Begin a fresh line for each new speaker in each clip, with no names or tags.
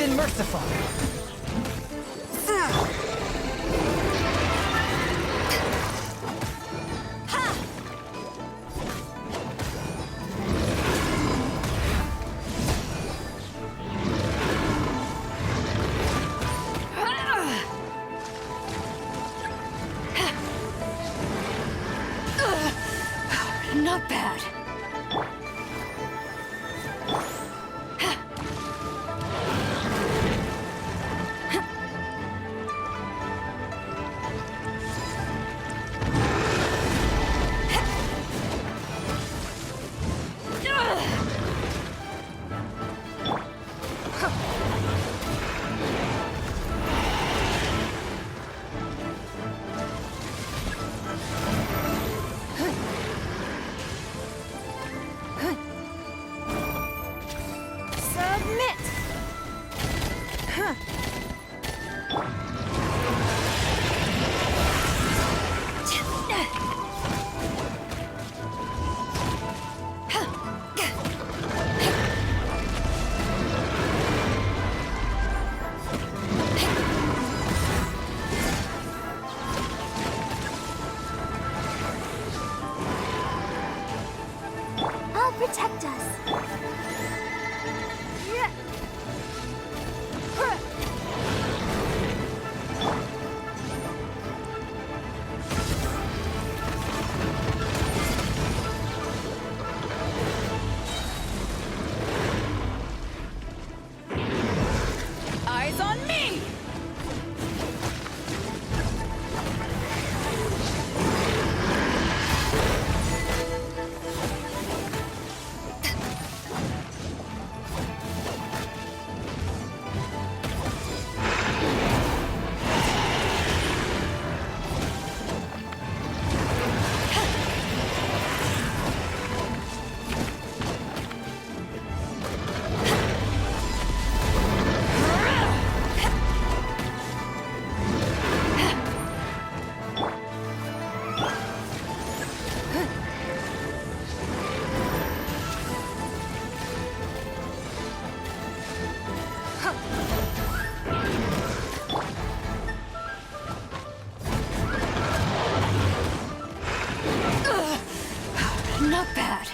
and merciful.
Not bad.
I'll protect us.
Eyes on me! Not bad.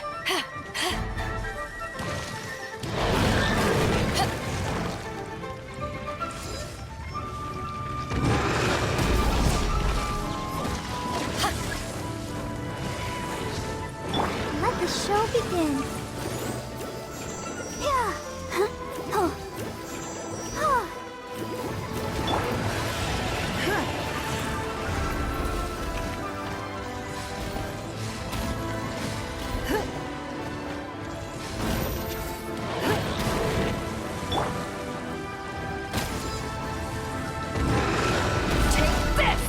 Let the show begin. Yeah. Huh? Oh. Oh.
Take this!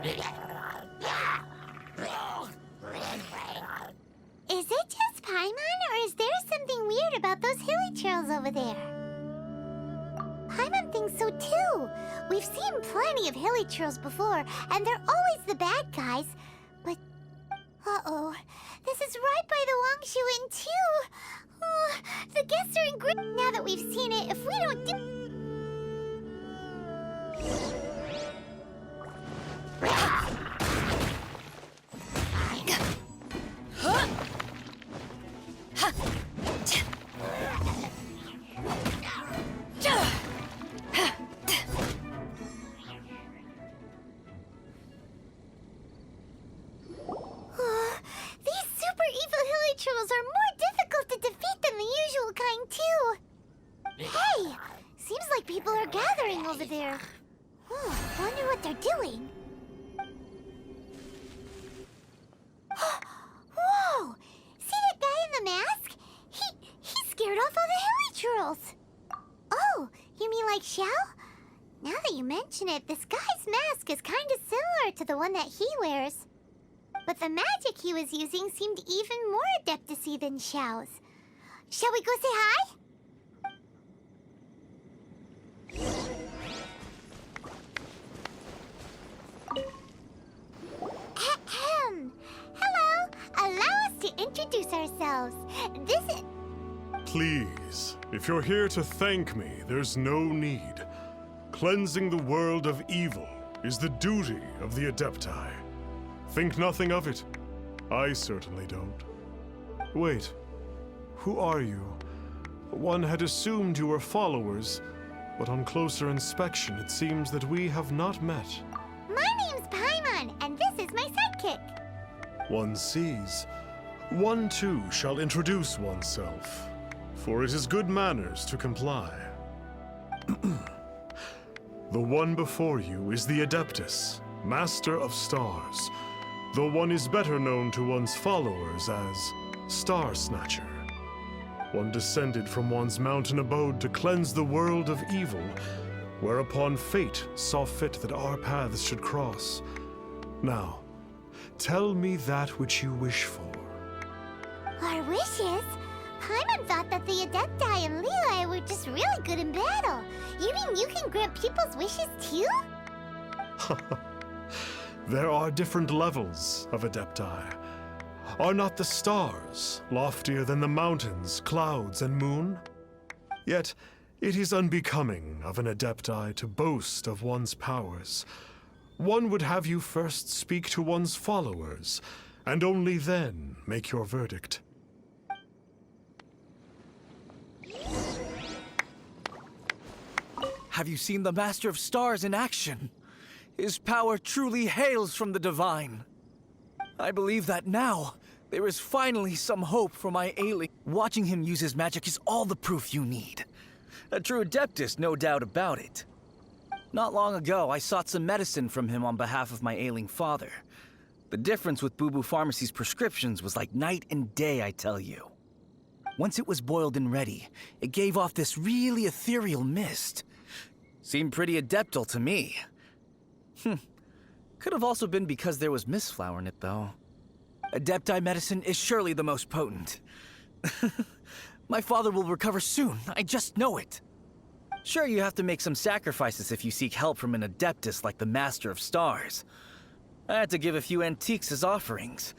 Is it just Paimon, or is there something weird about those hilly trails over there? Paimon thinks so too. We've seen plenty of hilly trolls before, and they're always the bad guys. But, uh-oh, this is right by the Wangshu Inn too. Oh, the guests are in great. Now that we've seen it, if we don't do... These super evil hilly trolls are more difficult to defeat than the usual kind, too. Hey! Seems like people are gathering over there. Wonder what they're doing. Whoa! See that guy in the mask? He scared off all the hilly trolls. Oh, you mean like Xiao? Now that you mention it, this guy's mask is kind of similar to the one that he wears. But the magic he was using seemed even more adeptacy than Xiao's. Shall we go say hi? Ahem. Hello. Allow us to introduce ourselves. This is...
Please, if you're here to thank me, there's no need. Cleansing the world of evil is the duty of the Adepti. Think nothing of it. I certainly don't. Wait, who are you? One had assumed you were followers, but on closer inspection it seems that we have not met.
My name's Paimon, and this is my sidekick.
One sees. One too shall introduce oneself, for it is good manners to comply. The one before you is the Adeptus, Master of Stars. Though one is better known to one's followers as Star Snatcher. One descended from one's mountain abode to cleanse the world of evil, whereupon fate saw fit that our paths should cross. Now, tell me that which you wish for.
Our wishes? Paimon thought that the Adepti and Leela were just really good in battle. You mean you can grant people's wishes too?
There are different levels of Adepti. Are not the stars loftier than the mountains, clouds, and moon? Yet, it is unbecoming of an Adepti to boast of one's powers. One would have you first speak to one's followers, and only then make your verdict.
Have you seen the Master of Stars in action? His power truly hails from the divine. I believe that now, there is finally some hope for my ailing. Watching him use his magic is all the proof you need. A true Adeptus, no doubt about it. Not long ago, I sought some medicine from him on behalf of my ailing father. The difference with Boo Boo Pharmacy's prescriptions was like night and day, I tell you. Once it was boiled and ready, it gave off this really ethereal mist. Seemed pretty adeptal to me. Could have also been because there was mistflower in it, though. Adepti medicine is surely the most potent. My father will recover soon, I just know it. Sure, you have to make some sacrifices if you seek help from an Adeptus like the Master of Stars. I had to give a few antiques as offerings.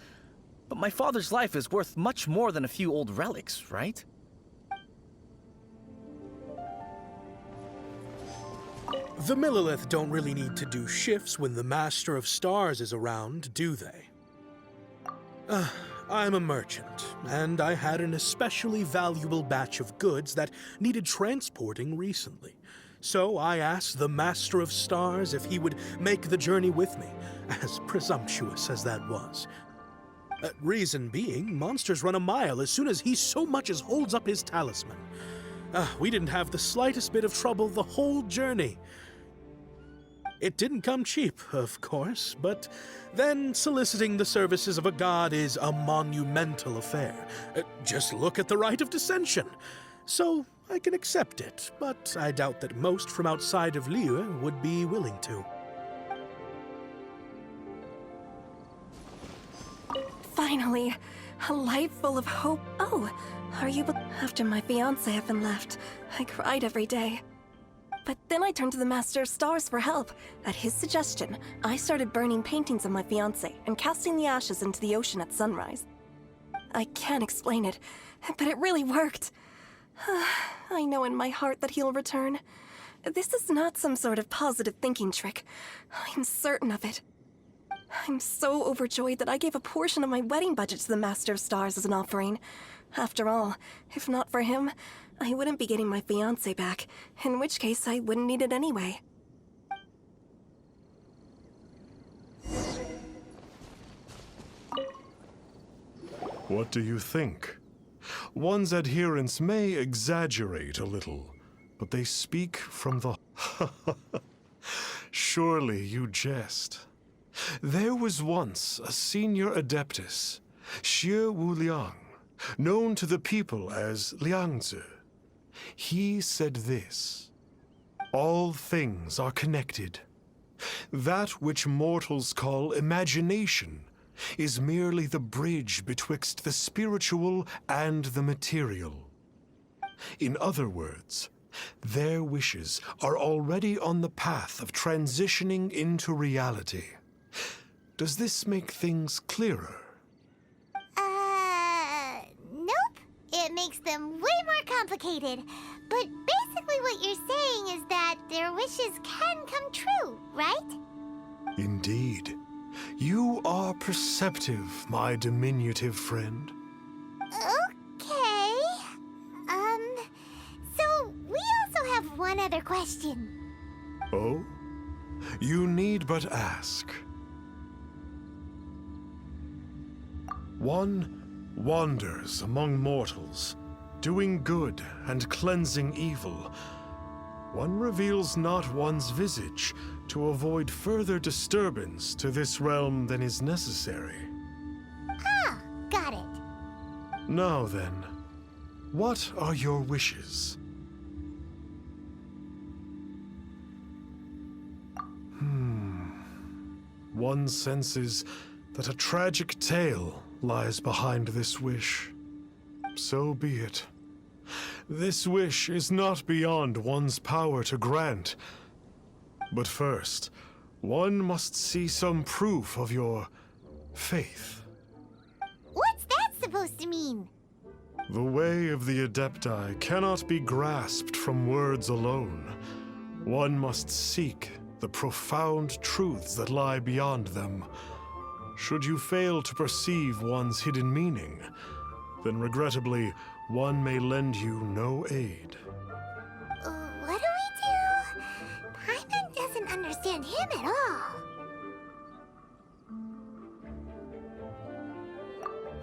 But my father's life is worth much more than a few old relics, right?
The Millilith don't really need to do shifts when the Master of Stars is around, do they? I'm a merchant, and I had an especially valuable batch of goods that needed transporting recently. So I asked the Master of Stars if he would make the journey with me, as presumptuous as that was. Reason being, monsters run a mile as soon as he so much as holds up his talisman. We didn't have the slightest bit of trouble the whole journey. It didn't come cheap, of course, but then soliciting the services of a god is a monumental affair. Just look at the Rite of Dissension. So I can accept it, but I doubt that most from outside of Liyue would be willing to.
Finally, a life full of hope. Oh, are you... After my fiancé had been left, I cried every day. But then I turned to the Master of Stars for help. At his suggestion, I started burning paintings of my fiancé and casting the ashes into the ocean at sunrise. I can't explain it, but it really worked. I know in my heart that he'll return. This is not some sort of positive thinking trick. I'm certain of it. I'm so overjoyed that I gave a portion of my wedding budget to the Master of Stars as an offering. After all, if not for him, I wouldn't be getting my fiancé back, in which case I wouldn't need it anyway.
What do you think? One's adherents may exaggerate a little, but they speak from the... Surely you jest. There was once a senior adeptus, Xie Wuliang, known to the people as Liangzi. He said this: all things are connected. That which mortals call imagination is merely the bridge betwixt the spiritual and the material. In other words, their wishes are already on the path of transitioning into reality. Does this make things clearer?
Nope. It makes them way more complicated. But basically what you're saying is that their wishes can come true, right?
Indeed. You are perceptive, my diminutive friend.
Okay. So we also have one other question.
Oh? You need but ask. One wanders among mortals, doing good and cleansing evil. One reveals not one's visage to avoid further disturbance to this realm than is necessary.
Ah, got it.
Now then, what are your wishes? One senses that a tragic tale lies behind this wish. So be it. This wish is not beyond one's power to grant. But first, one must see some proof of your faith.
What's that supposed to mean?
The way of the Adepti cannot be grasped from words alone. One must seek the profound truths that lie beyond them. Should you fail to perceive one's hidden meaning, then regrettably, one may lend you no aid.
What do we do? Paimon doesn't understand him at all.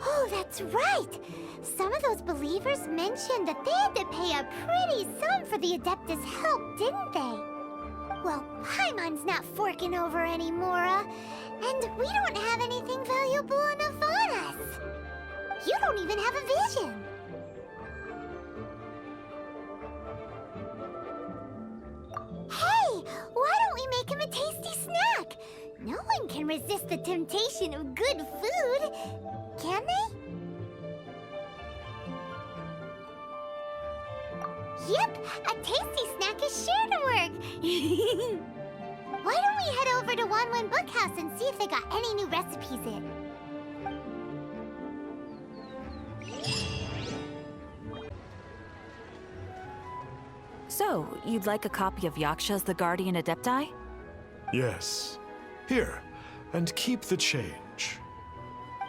Oh, that's right! Some of those believers mentioned that they had to pay a pretty sum for the Adeptus' help, didn't they? Well, Paimon's not forking over anymore, and we don't have anything valuable enough on us. You don't even have a vision. Hey, why don't we make him a tasty snack? No one can resist the temptation of good food, can they? Yep, a tasty snack is sure to work. Why don't we head over to Wanwen Bookhouse and see if they got any new recipes in?
So, you'd like a copy of Yaksha's The Guardian Adepti?
Yes. Here, and keep the change.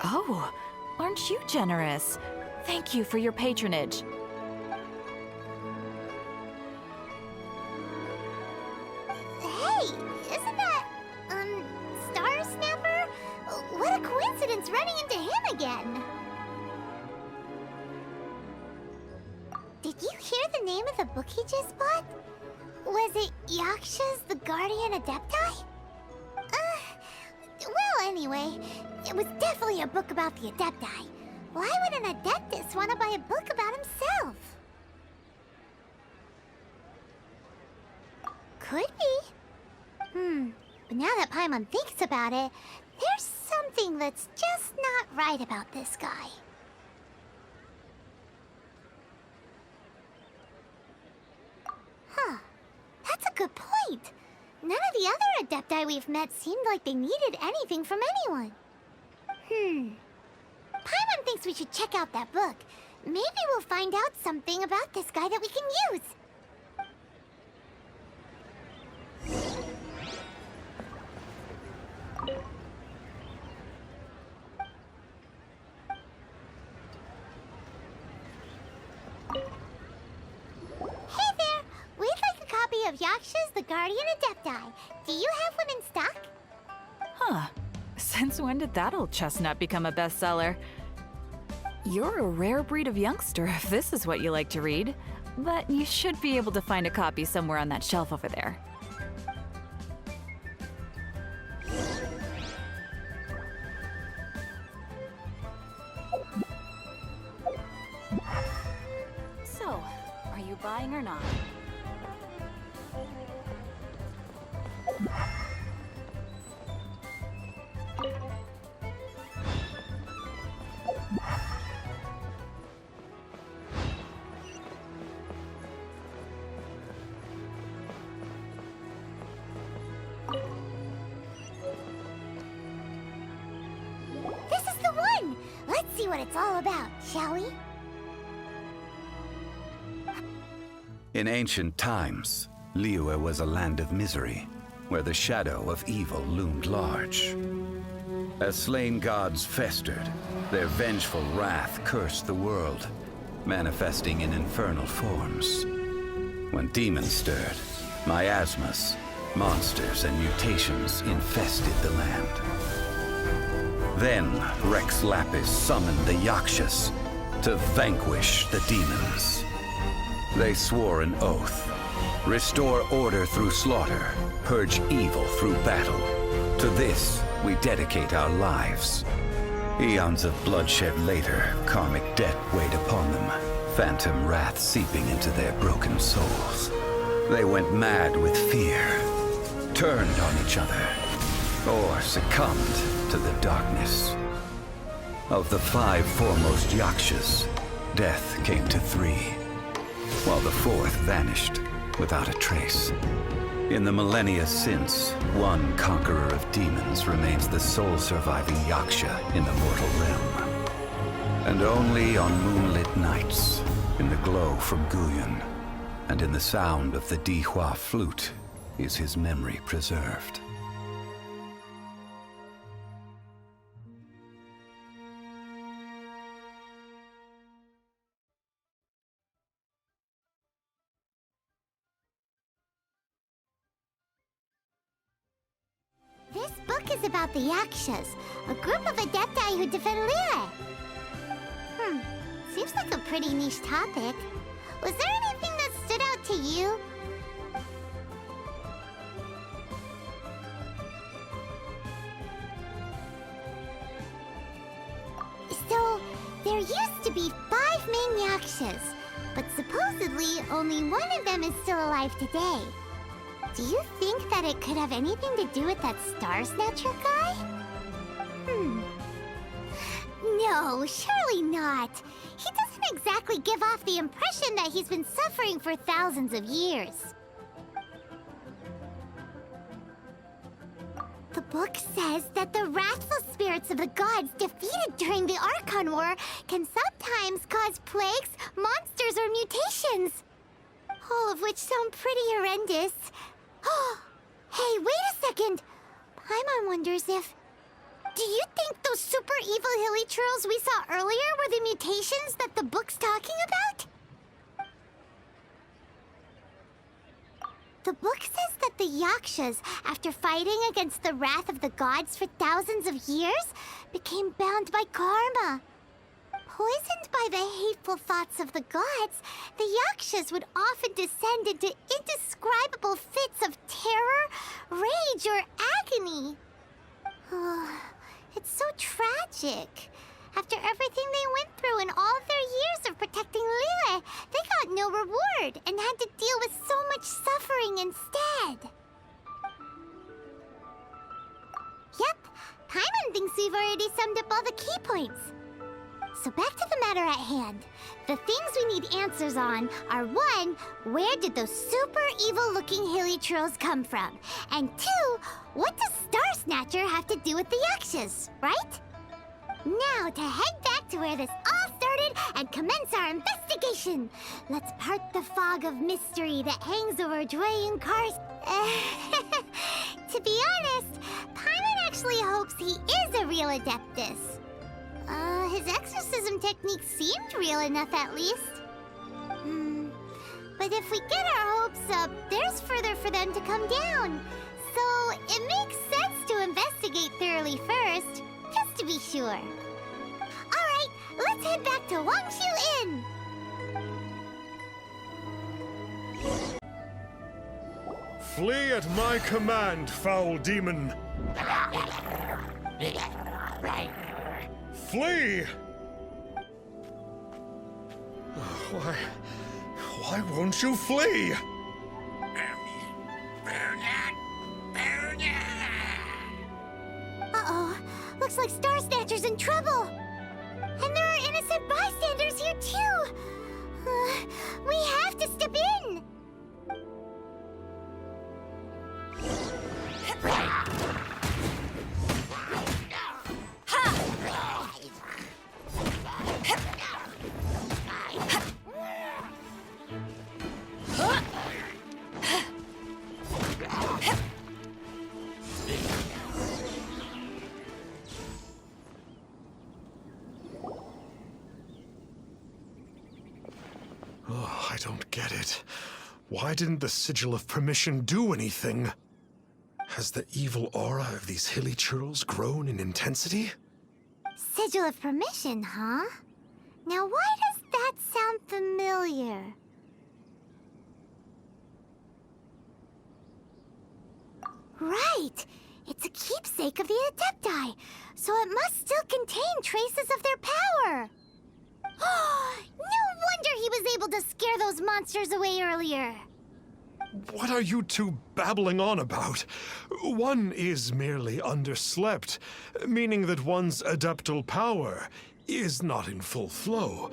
Oh, aren't you generous? Thank you for your patronage.
Hey, isn't that, Star Snapper? What a coincidence running into him again. Did you hear the name of the book he just bought? Was it Yaksha's The Guardian Adepti? Well, anyway, it was definitely a book about the Adepti. Why would an Adeptus want to buy a book about himself? Could be. But now that Paimon thinks about it, there's some something that's just not right about this guy. Huh. That's a good point. None of the other Adepti we've met seemed like they needed anything from anyone. Paimon thinks we should check out that book. Maybe we'll find out something about this guy that we can use. Hey there! We'd like a copy of Yaksha's The Guardian Adepti. Do you have one in stock?
Huh. Since when did that old chestnut become a bestseller? You're a rare breed of youngster if this is what you like to read. But you should be able to find a copy somewhere on that shelf over there. So, are you buying or not?
This is the one! Let's see what it's all about, shall we?
In ancient times, Liyue was a land of misery, where the shadow of evil loomed large. As slain gods festered, their vengeful wrath cursed the world, manifesting in infernal forms. When demons stirred, miasmas, monsters, and mutations infested the land. Then Rex Lapis summoned the Yakshas to vanquish the demons. They swore an oath: restore order through slaughter, purge evil through battle. To this, we dedicate our lives. Eons of bloodshed later, karmic debt weighed upon them, phantom wrath seeping into their broken souls. They went mad with fear, turned on each other, or succumbed to the darkness. Of the 5 foremost Yakshas, death came to 3, while the 4th vanished without a trace. In the millennia since, one conqueror of demons remains the sole surviving Yaksha in the mortal realm. And only on moonlit nights, in the glow from Guyon, and in the sound of the Dihua flute, is his memory preserved.
This book is about the Yakshas, a group of Adepti who defend Liyue. Seems like a pretty niche topic. Was there anything that stood out to you? So, there used to be 5 main Yakshas, but supposedly only one of them is still alive today. Do you think that it could have anything to do with that Star Snatcher guy? No, surely not. He doesn't exactly give off the impression that he's been suffering for thousands of years. The book says that the wrathful spirits of the gods defeated during the Archon War can sometimes cause plagues, monsters, or mutations. All of which sound pretty horrendous. Hey, wait a second! Paimon wonders if... Do you think those super evil hilly churls we saw earlier were the mutations that the book's talking about? The book says that the Yakshas, after fighting against the wrath of the gods for thousands of years, became bound by karma. Poisoned by the hateful thoughts of the gods, the Yakshas would often descend into indescribable fits of terror, rage, or agony. It's so tragic. After everything they went through in all their years of protecting Liyue, they got no reward and had to deal with so much suffering instead. Yep, Paimon thinks we've already summed up all the key points. So back to the matter at hand. The things we need answers on are 1, where did those super evil-looking hilly trolls come from? And 2, what does Star Snatcher have to do with the Yakshas, right? Now to head back to where this all started and commence our investigation. Let's part the fog of mystery that hangs over Dwayne Cars. To be honest, Paimon actually hopes he is a real Adeptus. His exorcism technique seemed real enough at least. But if we get our hopes up, there's further for them to come down. So it makes sense to investigate thoroughly first, just to be sure. Alright, let's head back to Wangshu Inn!
Flee at my command, foul demon! Flee! Why won't you flee?
Uh-oh, looks like Star Snatcher's in trouble. And there are innocent bystanders here too. We have to step in.
Oh, I don't get it. Why didn't the Sigil of Permission do anything? Has the evil aura of these hilly churls grown in intensity?
Sigil of Permission, huh? Now why does that sound familiar? Right! It's a keepsake of the Adepti, so it must still contain traces of their power! No wonder he was able to scare those monsters away earlier!
What are you two babbling on about? One is merely underslept, meaning that one's adeptal power is not in full flow.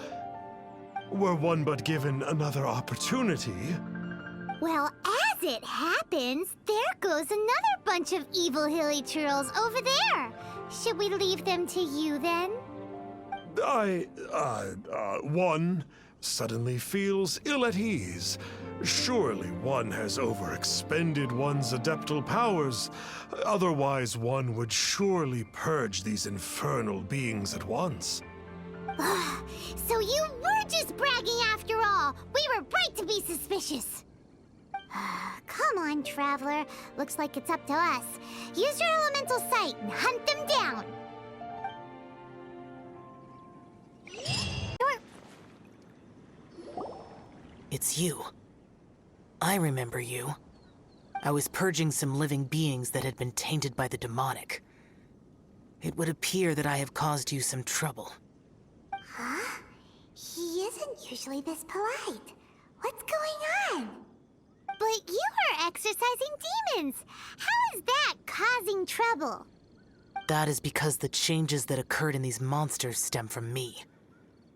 Were one but given another opportunity...
Well, as it happens, there goes another bunch of evil hilly churls over there. Should we leave them to you then?
One suddenly feels ill at ease. Surely one has overexpended one's adeptal powers. Otherwise, one would surely purge these infernal beings at once.
So you were just bragging after all. We were right to be suspicious. Come on, Traveler. Looks like it's up to us. Use your elemental sight and hunt them down.
It's you. I remember you. I was purging some living beings that had been tainted by the demonic. It would appear that I have caused you some trouble.
Huh? He isn't usually this polite. What's going on? But you are exorcising demons. How is that causing trouble?
That is because the changes that occurred in these monsters stem from me.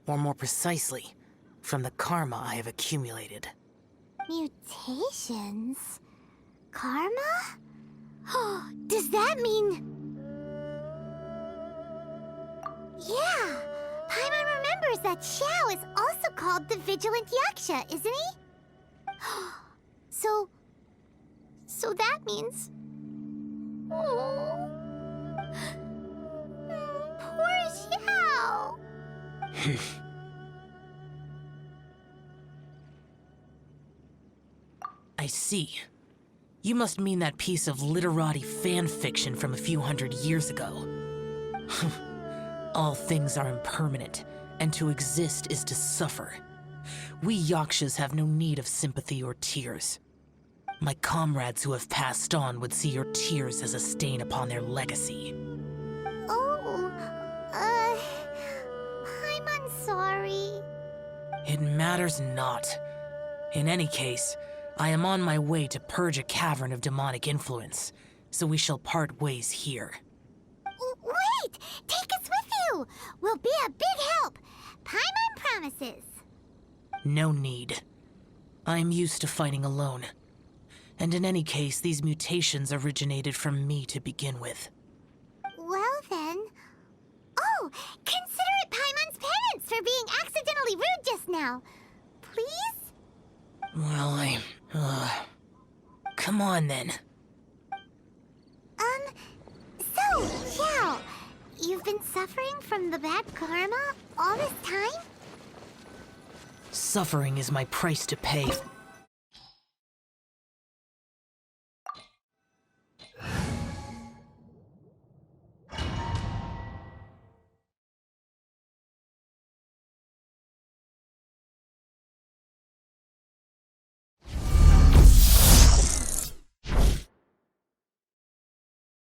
Or more precisely, from the karma I have accumulated.
Mutations? Karma? Does that mean... Yeah, Paimon remembers that Xiao is also called the Vigilant Yaksha, isn't he? So that means... Oh. Poor Xiao.
I see. You must mean that piece of literati fan fiction from a few hundred years ago. All things are impermanent, and to exist is to suffer. We Yakshas have no need of sympathy or tears. My comrades who have passed on would see your tears as a stain upon their legacy.
Oh, I'm sorry.
It matters not. In any case, I am on my way to purge a cavern of demonic influence, so we shall part ways here.
promises.
No need. I'm used to fighting alone. And in any case, these mutations originated from me to begin with.
Well then... Oh! Consider it Paimon's penance for being accidentally rude just now. Please?
Well, come on then.
So, Xiao, you've been suffering from the bad karma all this time?
Suffering is my price to pay.